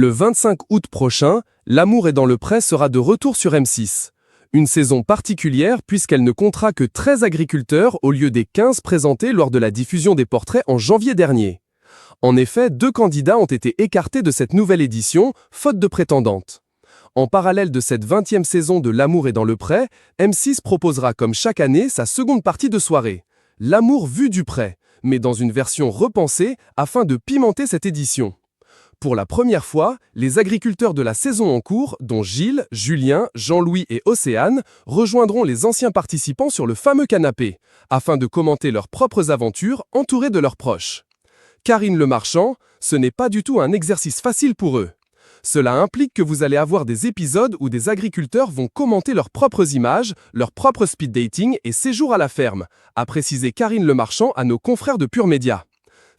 Le 25 août prochain, L'amour est dans le pré sera de retour sur M6. Une saison particulière puisqu'elle ne comptera que 13 agriculteurs au lieu des 15 présentés lors de la diffusion des portraits en janvier dernier. En effet, 2 candidats ont été écartés de cette nouvelle édition, faute de prétendantes. En parallèle de cette 20e saison de L'amour est dans le pré, M6 proposera comme chaque année sa seconde partie de soirée. L'amour vu du pré, mais dans une version repensée afin de pimenter cette édition. Pour la première fois, les agriculteurs de la saison en cours, dont Gilles, Julien, Jean-Louis et Océane, rejoindront les anciens participants sur le fameux canapé, afin de commenter leurs propres aventures entourés de leurs proches. Karine Le Marchand, ce n'est pas du tout un exercice facile pour eux. Cela implique que vous allez avoir des épisodes où des agriculteurs vont commenter leurs propres images, leur propre speed dating et séjour à la ferme, a précisé Karine Le Marchand à nos confrères de Pure Média.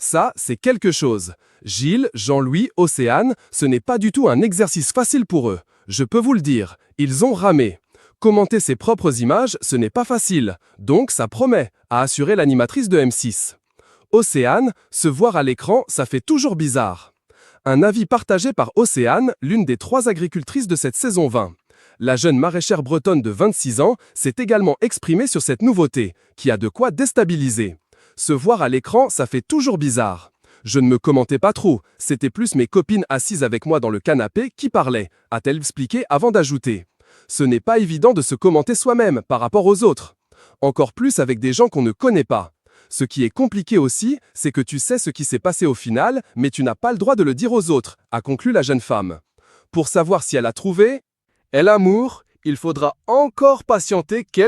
Ça, c'est quelque chose. Gilles, Jean-Louis, Océane, ce n'est pas du tout un exercice facile pour eux. Je peux vous le dire, ils ont ramé. Commenter ses propres images, ce n'est pas facile. Donc ça promet, a assuré l'animatrice de M6. Océane, se voir à l'écran, ça fait toujours bizarre. Un avis partagé par Océane, l'une des 3 agricultrices de cette saison 20. La jeune maraîchère bretonne de 26 ans s'est également exprimée sur cette nouveauté, qui a de quoi déstabiliser. Se voir à l'écran, ça fait toujours bizarre. Je ne me commentais pas trop, c'était plus mes copines assises avec moi dans le canapé qui parlaient, a-t-elle expliqué avant d'ajouter. Ce n'est pas évident de se commenter soi-même par rapport aux autres. Encore plus avec des gens qu'on ne connaît pas. Ce qui est compliqué aussi, c'est que tu sais ce qui s'est passé au final, mais tu n'as pas le droit de le dire aux autres, a conclu la jeune femme. Pour savoir si elle a trouvé l'amour, il faudra encore patienter quelques